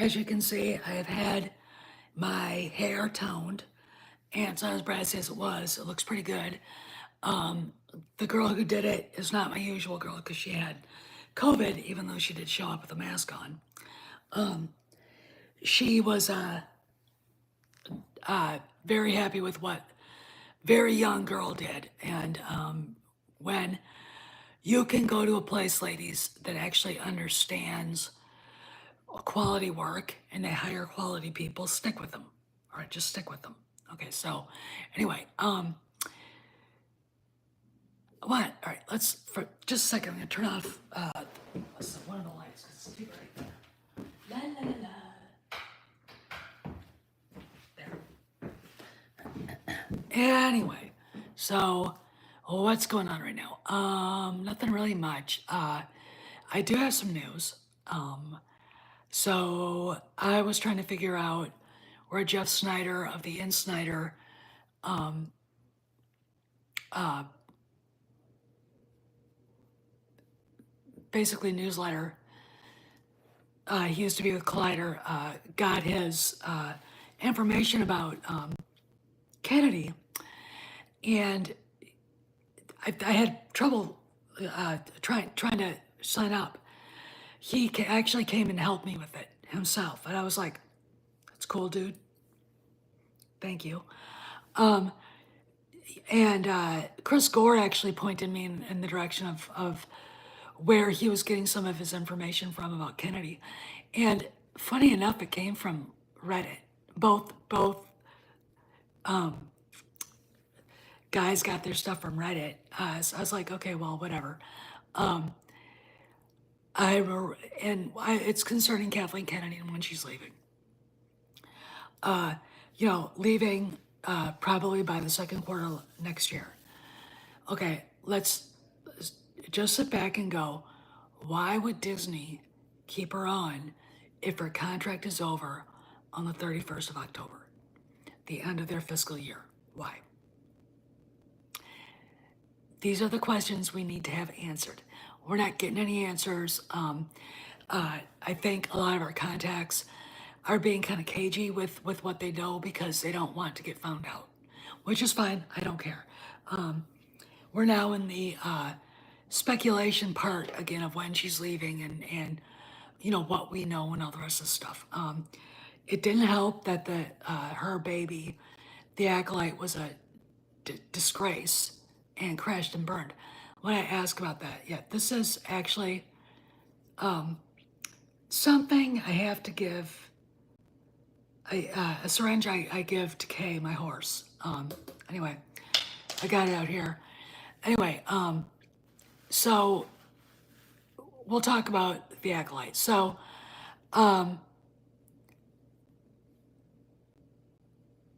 As you can see, I have had my hair toned, and it's not as brassy as it was. It looks pretty good. Um, the girl who did it is not my usual girl because she had COVID, even though she did show up with a mask on. She was very happy with what very young girl did. And when you can go to a place, ladies, that actually understands quality work and they hire quality people, stick with them. All right, just stick with them. Okay, so anyway, what? All right, let's, for just a second, I'm gonna turn off one of the lights because it's too bright. La la la la. There. Anyway, so what's going on right now? Nothing really much. I do have some news. So I was trying to figure out where Jeff Snyder of the InSnyder basically newsletter. He used to be with Collider, got his information about Kennedy, and I had trouble trying to sign up. He actually came and helped me with it himself, and I was like, "That's cool, dude. Thank you." And Chris Gore actually pointed me in the direction of where he was getting some of his information from about Kennedy. And funny enough, it came from Reddit. Both guys got their stuff from Reddit. So I was like, okay, well, whatever. It's concerning Kathleen Kennedy and when she's leaving. Leaving probably by the second quarter next year. Okay, let's just sit back and go, why would Disney keep her on if her contract is over on the 31st of October, the end of their fiscal year? Why? These are the questions we need to have answered. We're not getting any answers. I think a lot of our contacts are being kind of cagey with what they know because they don't want to get found out, which is fine. I don't care. We're now in the speculation part again of when she's leaving and what we know and all the rest of the stuff. It didn't help that her baby, the Acolyte, was a disgrace and crashed and burned. When I ask about that, yeah, this is actually something I have to give. A syringe I give to Kay, my horse. Anyway, I got it out here. Anyway, so we'll talk about the Acolyte. So, oh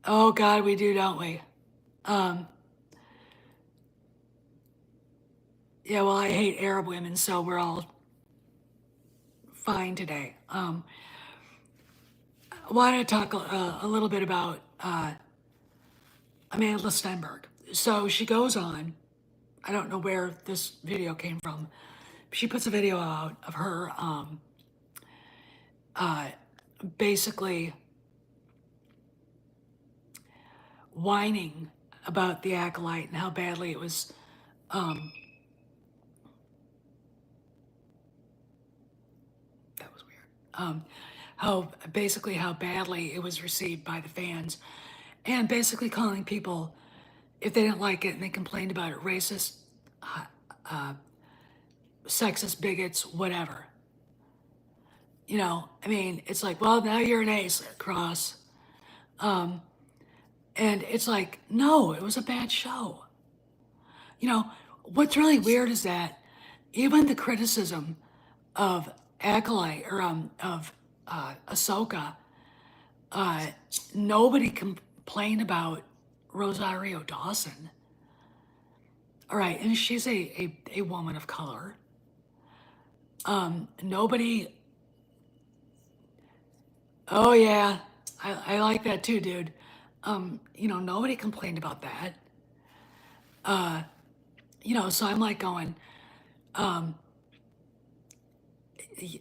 God, we do, don't we? Yeah, well, I hate Arab women, so we're all fine today. I wanted to talk a little bit about Amanda Stenberg. So she goes on, I don't know where this video came from. She puts a video out of her basically whining about the Acolyte and how badly it was that was weird. How badly it was received by the fans, and basically calling people, if they didn't like it and they complained about it, racist, sexist, bigots, whatever. I mean, it's like, well, now you're an ace, Cross. And it's like, no, it was a bad show. What's really weird is that even the criticism of Acolyte or of Ahsoka, nobody complained about Rosario Dawson. All right, and she's a woman of color. Nobody. Oh yeah, I like that too, dude. Nobody complained about that. So I'm like going,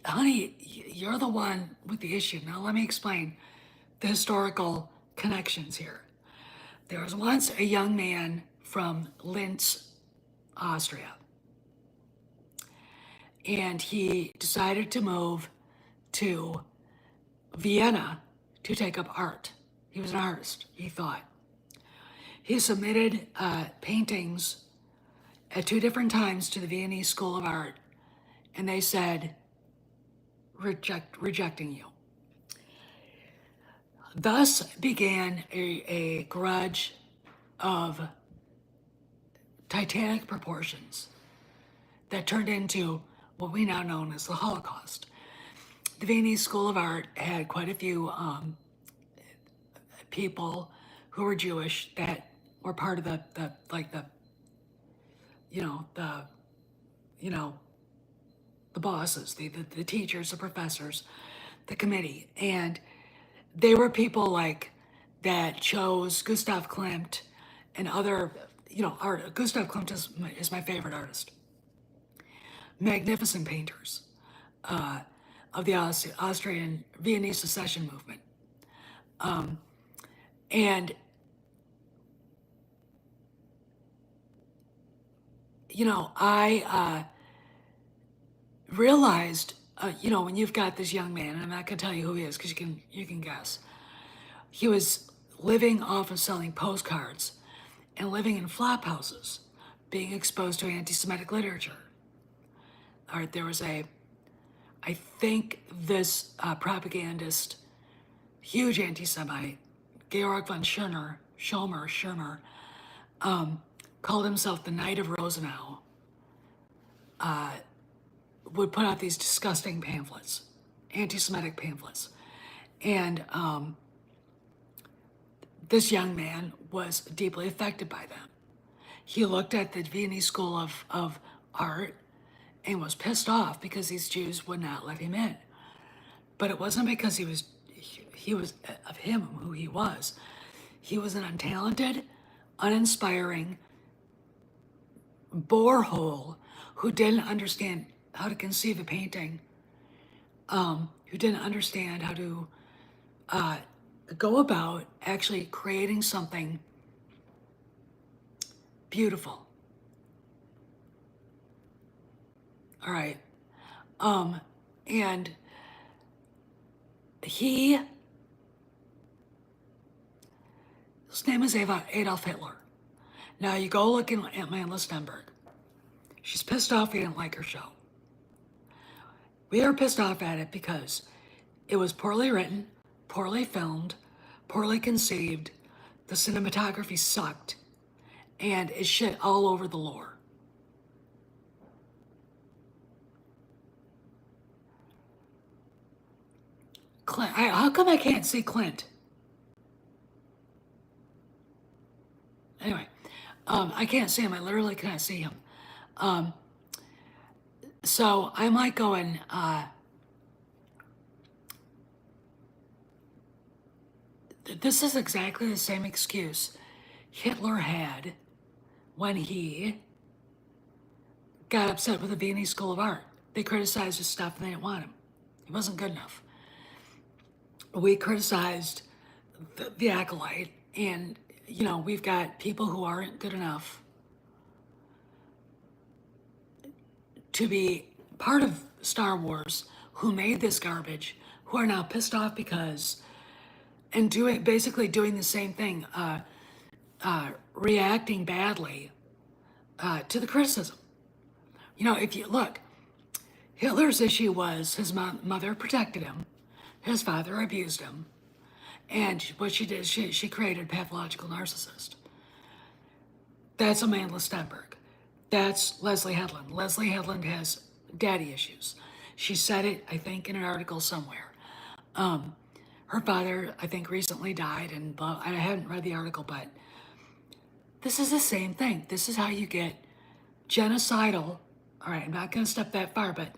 honey, you're the one with the issue. Now let me explain the historical connections here. There was once a young man from Linz, Austria, and he decided to move to Vienna to take up art. He was an artist, he thought. He submitted paintings at 2 different times to the Viennese School of Art, and they said, rejecting you. Thus began a grudge of titanic proportions that turned into what we now know as the Holocaust. The Viennese School of Art had quite a few people who were Jewish that were part of the bosses, the teachers, the professors, the committee, and they were people like that chose Gustav Klimt and other, art. Gustav Klimt is my favorite artist. Magnificent painters of the Austrian Viennese secession movement. And, I realized, when you've got this young man, and I'm not going to tell you who he is because you can guess. He was living off of selling postcards and living in flop houses, being exposed to anti-Semitic literature. All right, there was I think this propagandist, huge anti-Semite, Georg von Schirmer, called himself the Knight of Rosenau, would put out these disgusting pamphlets, anti-Semitic pamphlets. And this young man was deeply affected by them. He looked at the Viennese School of Art and was pissed off because these Jews would not let him in. But it wasn't because he was of him, who he was. He was an untalented, uninspiring borehole who didn't understand how to conceive a painting, who didn't understand how to go about actually creating something beautiful. All right. And his name is Adolf Hitler. Now you go looking at Amanda Stenberg. She's pissed off he didn't like her show. We are pissed off at it because it was poorly written, poorly filmed, poorly conceived, the cinematography sucked, and it shit all over the lore. Clint, how come I can't see Clint? Anyway, I can't see him. I literally cannot see him. So I'm like going, this is exactly the same excuse Hitler had when he got upset with the Viennese School of Art. They criticized his stuff and they didn't want him. He wasn't good enough. We criticized the Acolyte, and we've got people who aren't good enough to be part of Star Wars, who made this garbage, who are now pissed off because, and basically doing the same thing, reacting badly to the criticism. If you look, Hitler's issue was his mother protected him, his father abused him, and what she did, she created a pathological narcissist. That's Amanda Stenberg. That's Leslie Headland. Leslie Headland has daddy issues. She said it, I think, in an article somewhere. Her father, I think, recently died, and I haven't read the article, but this is the same thing. This is how you get genocidal. All right, I'm not going to step that far, but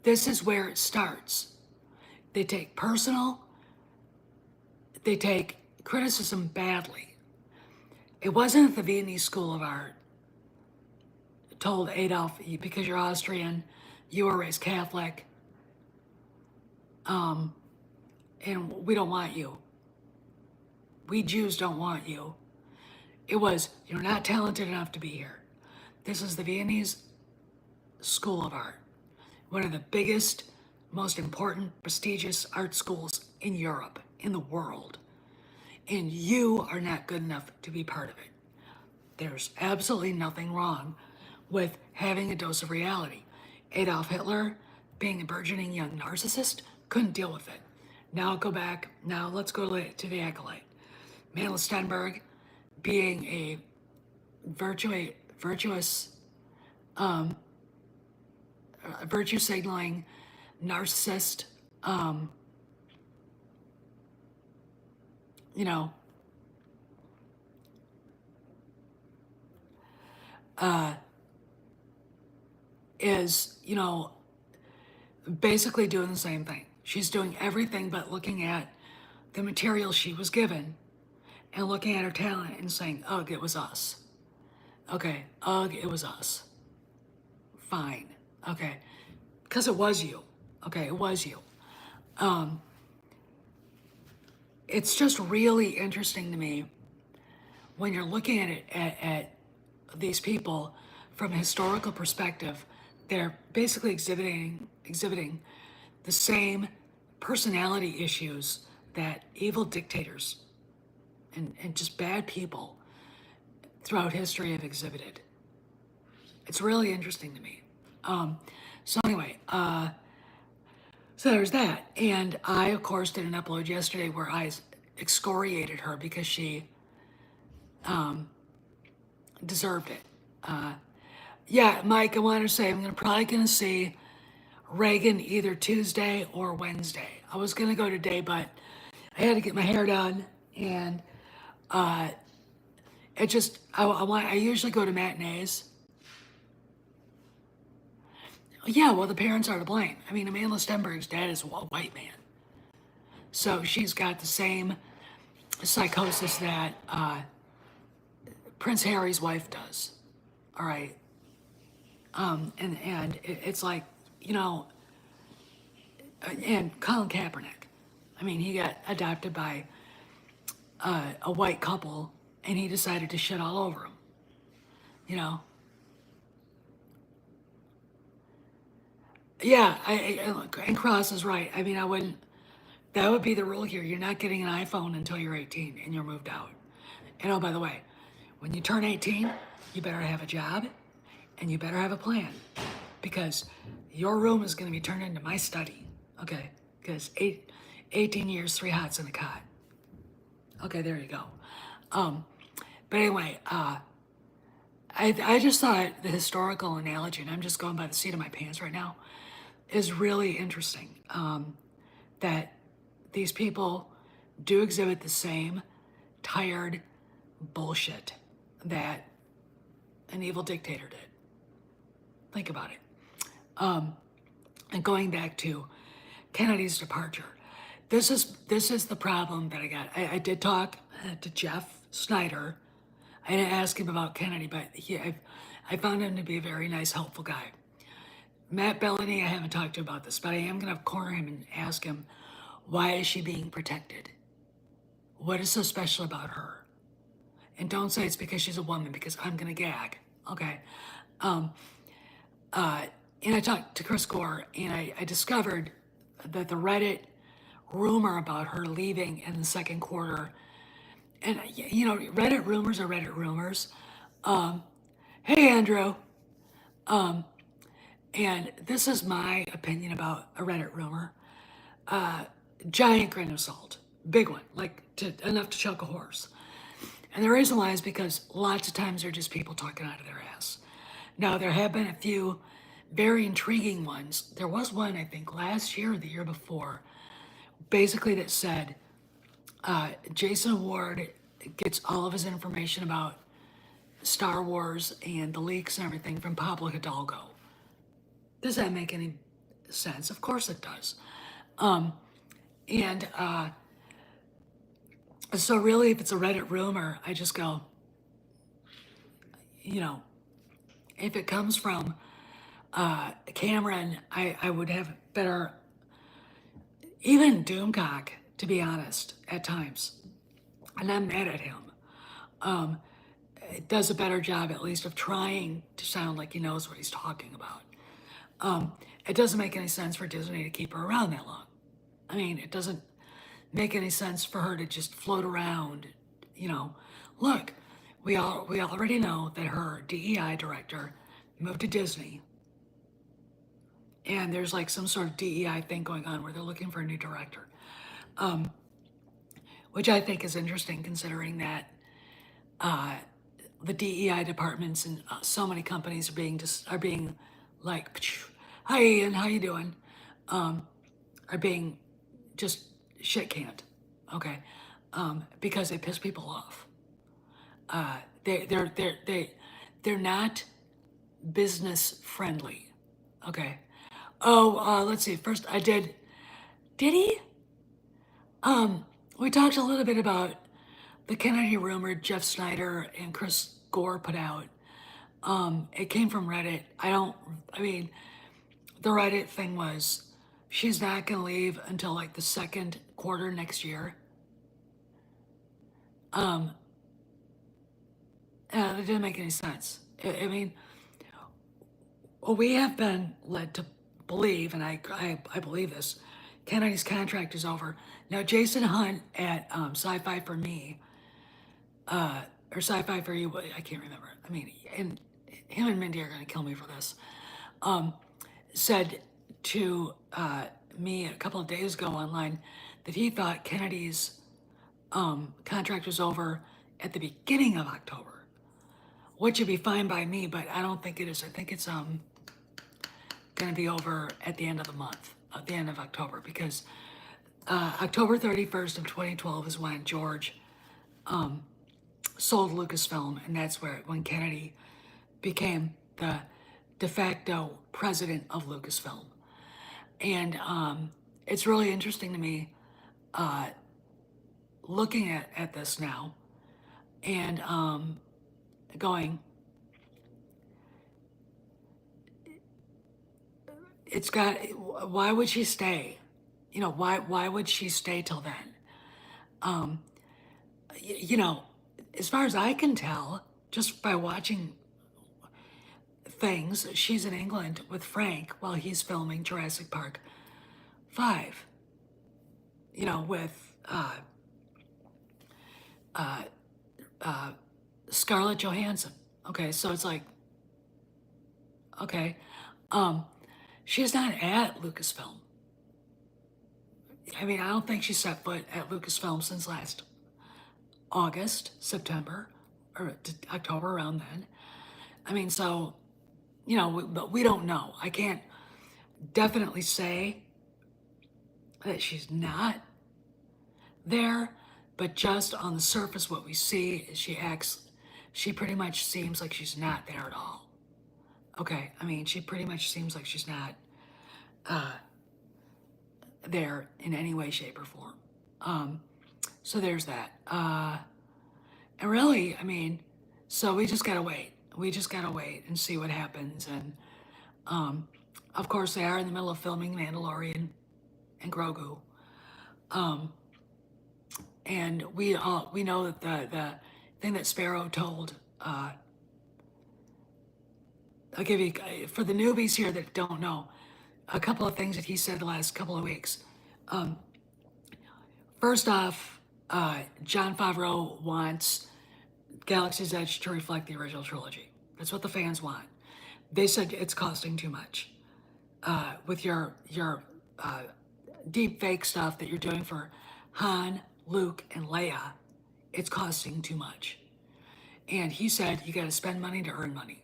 this is where it starts. They take criticism badly. It wasn't the Viennese School of Art told Adolf, because you're Austrian, you were raised Catholic, and we don't want you. We Jews don't want you. It was, you're not talented enough to be here. This is the Viennese School of Art, one of the biggest, most important, prestigious art schools in Europe, in the world. And you are not good enough to be part of it. There's absolutely nothing wrong with having a dose of reality. Adolf Hitler, being a burgeoning young narcissist, couldn't deal with it. Now go back, now let's go to the Acolyte. Mela Stenberg, being a virtuous, virtue signaling narcissist, you know, is, you know, basically doing the same thing. She's doing everything but looking at the material she was given and looking at her talent and saying, ugh, it was us. Okay, ugh, it was us. Fine, okay, because it was you. Okay, it was you. It's just really interesting to me when you're looking at it at these people from a historical perspective. They're basically exhibiting the same personality issues that evil dictators and just bad people throughout history have exhibited. It's really interesting to me. So anyway, so there's that. And I, of course, did an upload yesterday where I excoriated her because she deserved it. Yeah, Mike, I want to say I'm probably going to see Reagan either Tuesday or Wednesday. I was going to go today, but I had to get my hair done, and it just, I usually go to matinees. Yeah, well, the parents are to blame. I mean, Amanda Stenberg's dad is a white man. So she's got the same psychosis that Prince Harry's wife does. All right. And it's like, you know, and Colin Kaepernick. I mean, he got adopted by a white couple, and he decided to shit all over him. You know. Yeah, and Cross is right. I mean, I wouldn't. That would be the rule here. You're not getting an iPhone until you're 18 and you're moved out. And oh, by the way, when you turn 18, you better have a job and you better have a plan, because your room is going to be turned into my study. Okay, because 18 years, 3 hots in a cot. Okay, there you go. But anyway, I just thought the historical analogy, and I'm just going by the seat of my pants right now, is really interesting. That these people do exhibit the same tired bullshit that an evil dictator did. Think about it. And going back to Kennedy's departure, this is the problem that I got. I did talk to Jeff Snyder. I didn't ask him about Kennedy, but I found him to be a very nice, helpful guy. Matt Bellany, I haven't talked to about this, but I am going to corner him and ask him, why is she being protected? What is so special about her? And don't say it's because she's a woman, because I'm going to gag, okay? And I talked to Chris Gore, and I discovered that the Reddit rumor about her leaving in the second quarter, and you know, Reddit rumors are Reddit rumors. Hey, Andrew. And this is my opinion about a Reddit rumor. Giant grain of salt, big one, like enough to choke a horse. And the reason why is because lots of times they're just people talking out of their ass. Now, there have been a few very intriguing ones. There was one, I think, last year or the year before, basically that said Jason Ward gets all of his information about Star Wars and the leaks and everything from Pablo Hidalgo. Does that make any sense? Of course it does. So really, if it's a Reddit rumor, I just go, you know, if it comes from Cameron, I would have better, even Doomcock, to be honest, at times. And I'm mad at him. It does a better job, at least, of trying to sound like he knows what he's talking about. It doesn't make any sense for Disney to keep her around that long. I mean, it doesn't make any sense for her to just float around. Look, we already know that her DEI director moved to Disney, and there's like some sort of DEI thing going on where they're looking for a new director, which I think is interesting considering that the DEI departments in so many companies are being like, hi Ian, how you doing? Are being just shit canned, okay? Because they piss people off. They're not business friendly, okay? Oh, let's see. First, did he? We talked a little bit about the Kennedy rumor Jeff Snyder and Chris Gore put out. It came from Reddit. I mean, the Reddit thing was, she's not gonna leave until like the second quarter next year. It didn't make any sense. I mean, we have been led to believe, and I believe this, Kennedy's contract is over. Now, Jason Hunt at Sci-Fi for Me, or Sci-Fi for You, I can't remember. I mean, and him and Mindy are going to kill me for this, said to me a couple of days ago online that he thought Kennedy's contract was over at the beginning of October, which would be fine by me, but I don't think it is. I think it's going to be over at the end of the month, at the end of October, because October 31st of 2012 is when George sold Lucasfilm, and that's when Kennedy became the de facto president of Lucasfilm. And it's really interesting to me looking at this now and going, why would she stay? Why would she stay till then? As far as I can tell, just by watching things, she's in England with Frank while he's filming Jurassic Park 5. With Scarlett Johansson. Okay, so it's like, okay, she's not at Lucasfilm. I mean, I don't think she set foot at Lucasfilm since last August, September, or October, around then. I mean, so, but we don't know. I can't definitely say that she's not there, but just on the surface, what we see is she pretty much seems like she's not there at all. Okay, I mean, she pretty much seems like she's not there in any way, shape, or form. So there's that. And really, I mean, so we just gotta wait. We just gotta wait and see what happens. And of course, they are in the middle of filming Mandalorian and Grogu. And we know that the thing that Sparrow told, I'll give you, for the newbies here that don't know, a couple of things that he said the last couple of weeks. First off, Jon Favreau wants Galaxy's Edge to reflect the original trilogy. That's what the fans want. They said it's costing too much. With your deep fake stuff that you're doing for Han, Luke, and Leia, it's costing too much. And he said you got to spend money to earn money.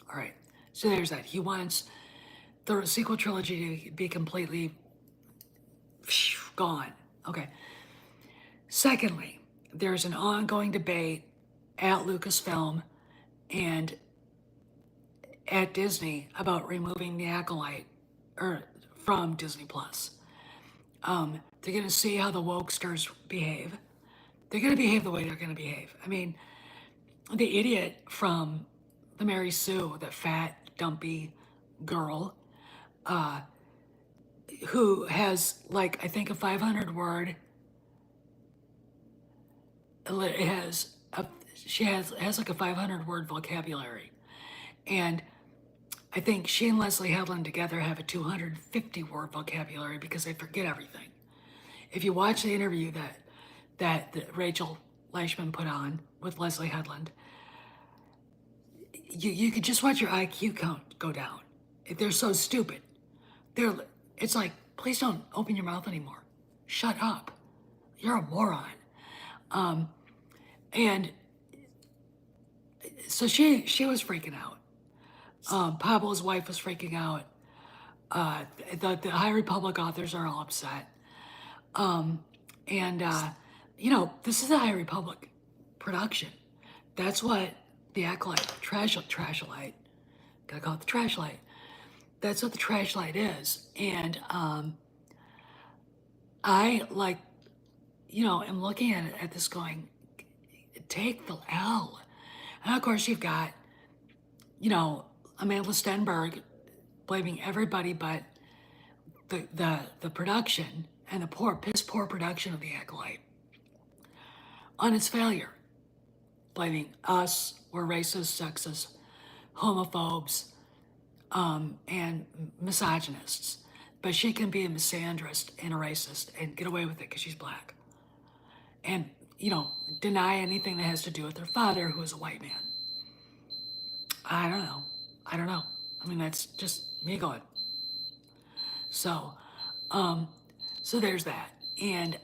All right, so there's that. He wants the sequel trilogy to be completely gone. Okay. Secondly, there's an ongoing debate at Lucasfilm and at Disney about removing the Acolyte from Disney Plus. They're going to see how the wokesters behave. They're going to behave the way they're going to behave. I mean, the idiot from the Mary Sue, that fat, dumpy, girl who has like, I think, a 500 word, it has a, she has like a 500 word vocabulary. And I think she and Leslie Headland together have a 250 word vocabulary because they forget everything. If you watch the interview that Rachel Leishman put on with Leslie Headland, you could just watch your IQ count go down. They're so stupid. It's like, please don't open your mouth anymore. Shut up. You're a moron. And so she was freaking out. Pablo's wife was freaking out. The High Republic authors are all upset. And this is a High Republic production. That's what the Acolyte, Trashlight, gotta call it the Trashlight. That's what the Trashlight is. And I like, am looking at this going, take the L. And of course you've got, Amanda Stenberg blaming everybody but the production and the piss poor production of the Acolyte on its failure. Blaming us, we're racist, sexist, homophobes, and misogynists. But she can be a misandrist and a racist and get away with it because she's black. And, deny anything that has to do with her father, who is a white man. I don't know. I mean, that's just me going. So, so there's that. And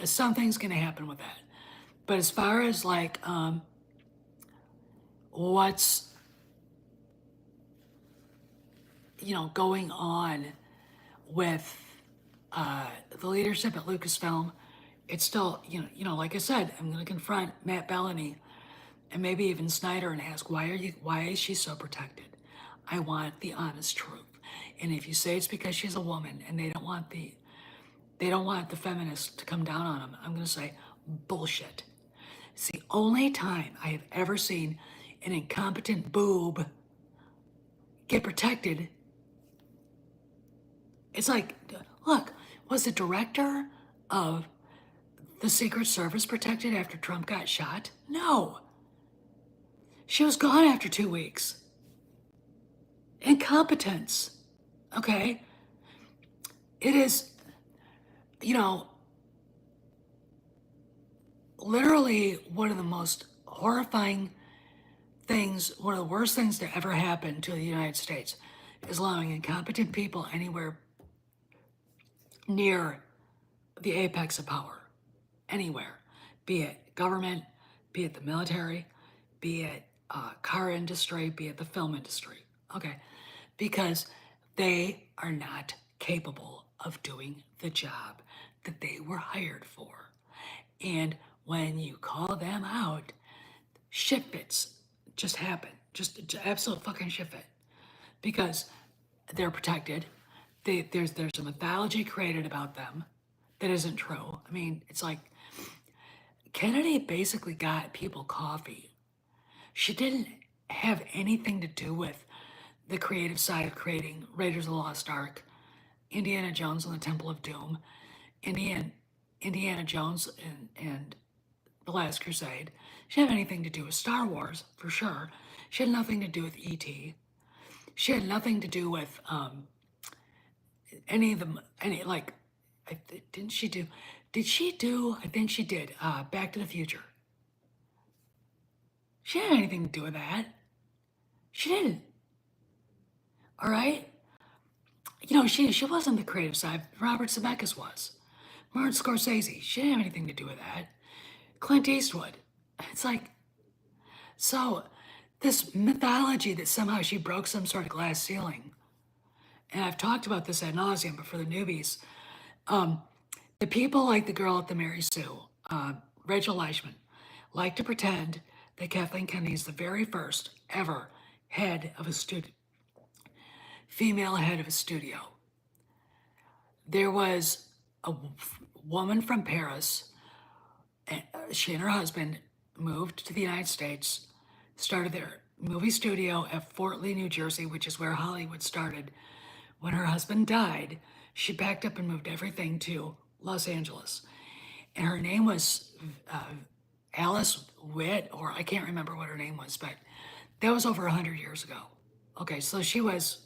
something's going to happen with that. But as far as like, what's, going on with the leadership at Lucasfilm, it's still, like I said, I'm going to confront Matt Bellany and maybe even Snyder and ask, why is she so protected? I want the honest truth. And if you say it's because she's a woman and they don't want the feminists to come down on them, I'm going to say bullshit. It's the only time I have ever seen an incompetent boob get protected. It's like, look, was the director of the Secret Service protected after Trump got shot? No. She was gone after 2 weeks. Incompetence. Okay? It is, literally one of the most horrifying things, one of the worst things to ever happen to the United States is allowing incompetent people anywhere near the apex of power. Anywhere. Be it government, be it the military, be it car industry, be it the film industry. Okay? Because they are not capable of doing the job that they were hired for. And when you call them out, shit fits just happen. Just absolute fucking shit fit. Because they're protected. There's a mythology created about them that isn't true. I mean, it's like Kennedy basically got people coffee. She didn't have anything to do with the creative side of creating Raiders of the Lost Ark, Indiana Jones and the Temple of Doom, Indiana Jones and The Last Crusade. She didn't have anything to do with Star Wars, for sure. She had nothing to do with E.T. She had nothing to do with any, did she do, I think she did, Back to the Future. She didn't have anything to do with that. She didn't. All right? She wasn't the creative side. Robert Zemeckis was. Martin Scorsese, she didn't have anything to do with that. Clint Eastwood. It's like, so this mythology that somehow she broke some sort of glass ceiling, and I've talked about this ad nauseum, but for the newbies, the people like the girl at the Mary Sue, Rachel Leishman, like to pretend that Kathleen Kennedy is the very first ever head of a studio, female head of a studio. There was a woman from Paris. She and her husband moved to the United States, started movie studio at Fort Lee, New Jersey, which is where Hollywood started. When her husband died, she packed up and moved everything to Los Angeles. And her name was Alice Witt, or I can't remember what her name was, but that was over 100 years ago. Okay, so she was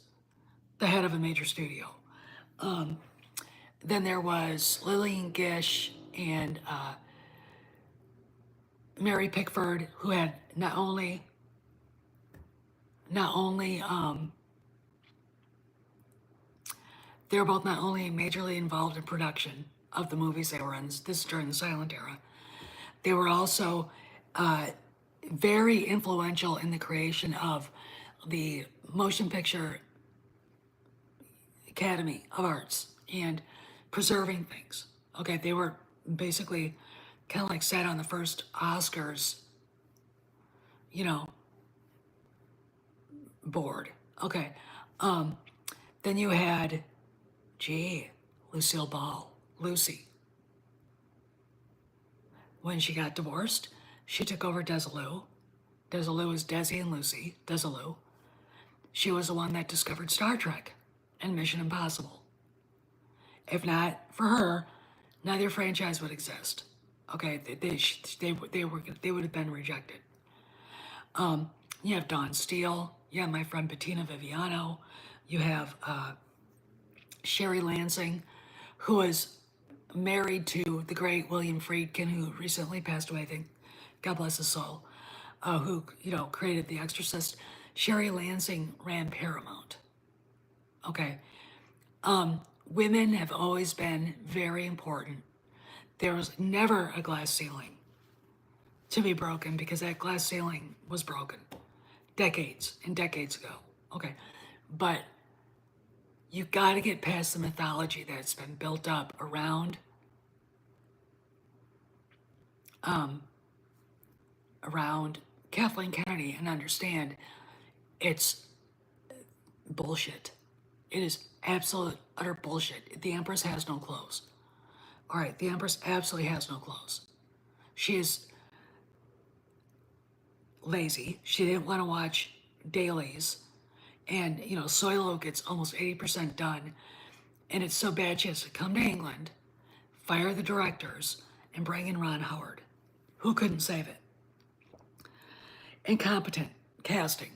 the head of a major studio. Then there was Lillian Gish and Mary Pickford, who had not only they were both not only majorly involved in production of the movies they were in. This is during the silent era. They were also very influential in the creation of the Motion Picture Academy of Arts and preserving things. Okay, they were basically kind of like sat on the first Oscars, you know, board. Okay. Then you had, Lucille Ball, Lucy. When she got divorced, she took over Desilu. Desilu is Desi and Lucy, Desilu. She was the one that discovered Star Trek and Mission Impossible. If not for her, neither franchise would exist. Okay, they would have been rejected. You have Dawn Steele. You have my friend Bettina Viviano. You have Sherry Lansing, who was married to the great William Friedkin, who recently passed away, I think. God bless his soul. Who, created The Exorcist. Sherry Lansing ran Paramount. Okay. Women have always been very important. There was never a glass ceiling to be broken because that glass ceiling was broken decades and decades ago. Okay. But you got to get past the mythology that's been built up around Kathleen Kennedy and understand it's bullshit. It is absolute, utter bullshit. The Empress has no clothes. All right, the Empress absolutely has no clothes. She is lazy. She didn't want to watch dailies. And, Solo gets almost 80% done. And it's so bad she has to come to England, fire the directors, and bring in Ron Howard. Who couldn't save it? Incompetent casting.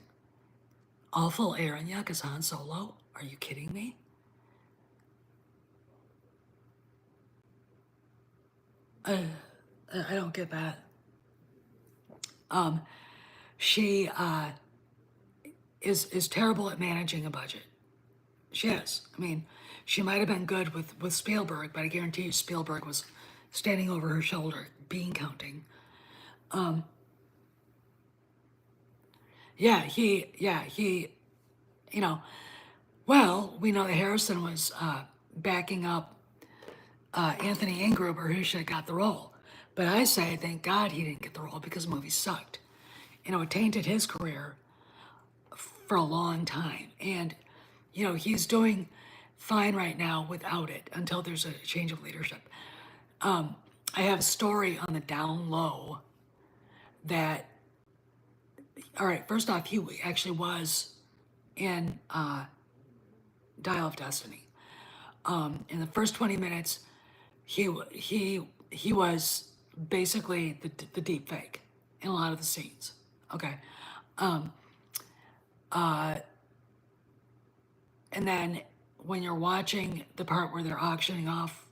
Awful Aaron Yuck as Han Solo. Are you kidding me? I don't get that. She is terrible at managing a budget. She is. I mean, she might have been good with Spielberg, but I guarantee you Spielberg was standing over her shoulder, bean counting. Well, we know that Harrison was backing up Anthony Ingruber, who should have got the role. But I say, thank God he didn't get the role because the movie sucked. It tainted his career for a long time. And, he's doing fine right now without it until there's a change of leadership. I have a story on the down low that, all right, first off, he actually was in Dial of Destiny. In the first 20 minutes, he was basically the deep fake in a lot of the scenes. Okay. And then when you're watching the part where they're auctioning off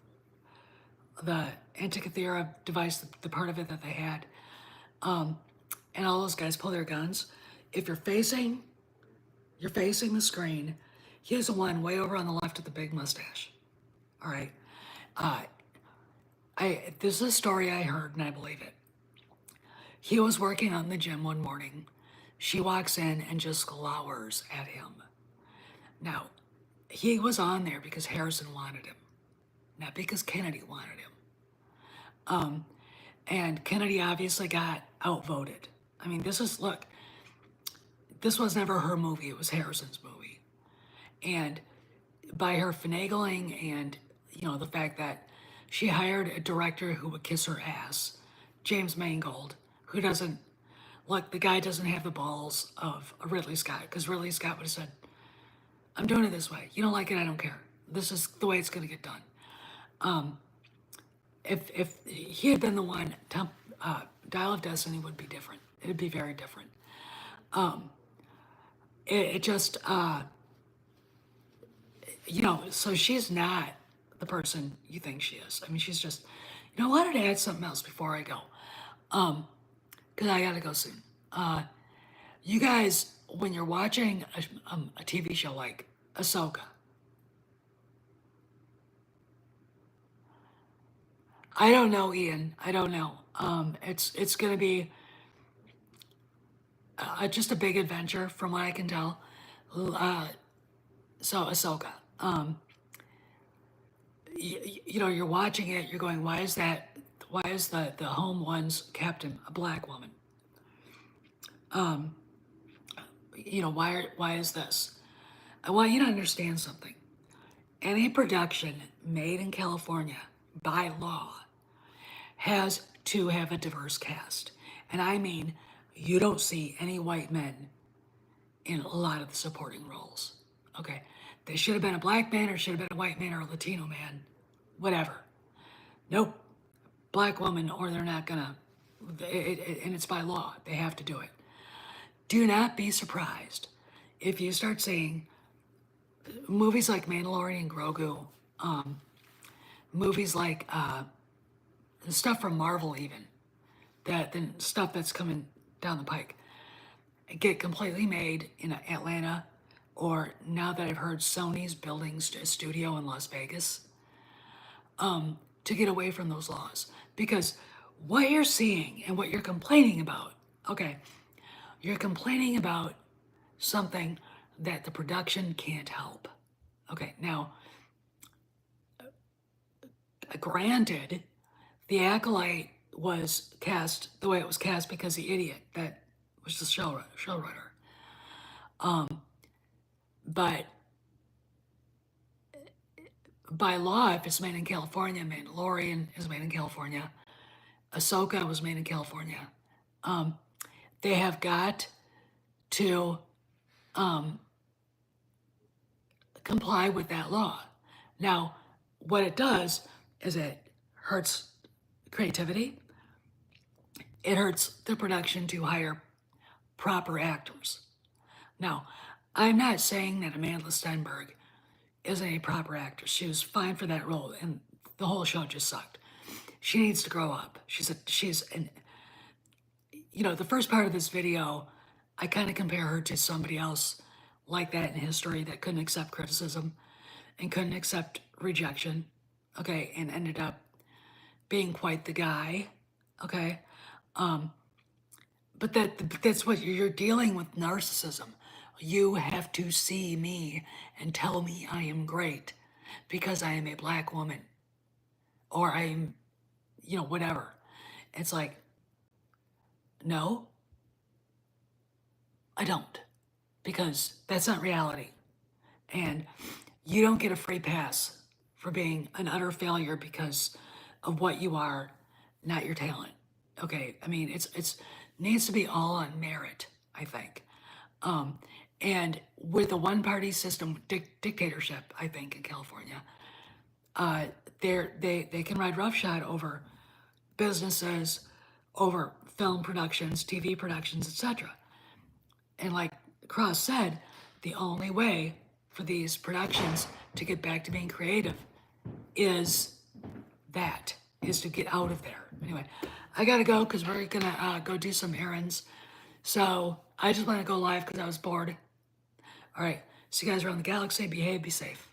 the Antikythera device, the part of it that they had, and all those guys pull their guns, if you're facing the screen, he's the one way over on the left with the big mustache. All right. This is a story I heard and I believe it. He was working out in the gym one morning. She walks in and just glowers at him. Now, he was on there because Harrison wanted him, not because Kennedy wanted him. And Kennedy obviously got outvoted. I mean, this was never her movie, it was Harrison's movie. And by her finagling and, the fact that she hired a director who would kiss her ass, James Mangold, who doesn't look, the guy doesn't have the balls of a Ridley Scott, because Ridley Scott would have said, I'm doing it this way. You don't like it, I don't care. This is the way it's going to get done. If he had been the one, Dial of Destiny would be different. It'd be very different. It just, so she's not the person you think she is. I mean, she's just, I wanted to add something else before I go, because I got to go soon. You guys, when you're watching a TV show like Ahsoka, I don't know, Ian. I don't know. It's going to be just a big adventure, from what I can tell. So Ahsoka, you're watching it. You're going, why is that? Why is the home one's captain a black woman? Why is this? I want you to understand something. Any production made in California by law has to have a diverse cast. And I mean, you don't see any white men in a lot of the supporting roles. Okay? They should have been a black man, or should have been a white man, or a Latino man, whatever. Nope. Black woman, or they're not gonna, and it's by law. They have to do it. Do not be surprised if you start seeing movies like Mandalorian, Grogu, movies like the stuff from Marvel, even the stuff that's coming down the pike, get completely made in Atlanta, or now that I've heard Sony's building a studio in Las Vegas, to get away from those laws. Because what you're seeing and what you're complaining about, okay, you're complaining about something that the production can't help. Okay, now, granted, the Acolyte was cast the way it was cast because the idiot that was the showrunner. But by law, if it's made in California, Mandalorian is made in California, Ahsoka was made in California, they have got to comply with that law. Now, what it does is it hurts creativity. It hurts the production to hire proper actors. Now, I'm not saying that Amanda Stenberg isn't a proper actress. She was fine for that role, and the whole show just sucked. She needs to grow up. The first part of this video, I kind of compare her to somebody else like that in history that couldn't accept criticism and couldn't accept rejection, okay, and ended up being quite the guy, okay? But that's what you're dealing with, narcissism. You have to see me and tell me I am great because I am a black woman, or I am, whatever. It's like, no, I don't, because that's not reality. And you don't get a free pass for being an utter failure because of what you are, not your talent. Okay, I mean, it's needs to be all on merit, I think. And with a one-party system, dictatorship, I think, in California, they can ride roughshod over businesses, over film productions, TV productions, etc. And like Cross said, the only way for these productions to get back to being creative is to get out of there. Anyway, I gotta go because we're gonna go do some errands. So I just want to go live because I was bored. All right, see you guys around the galaxy. Behave, be safe.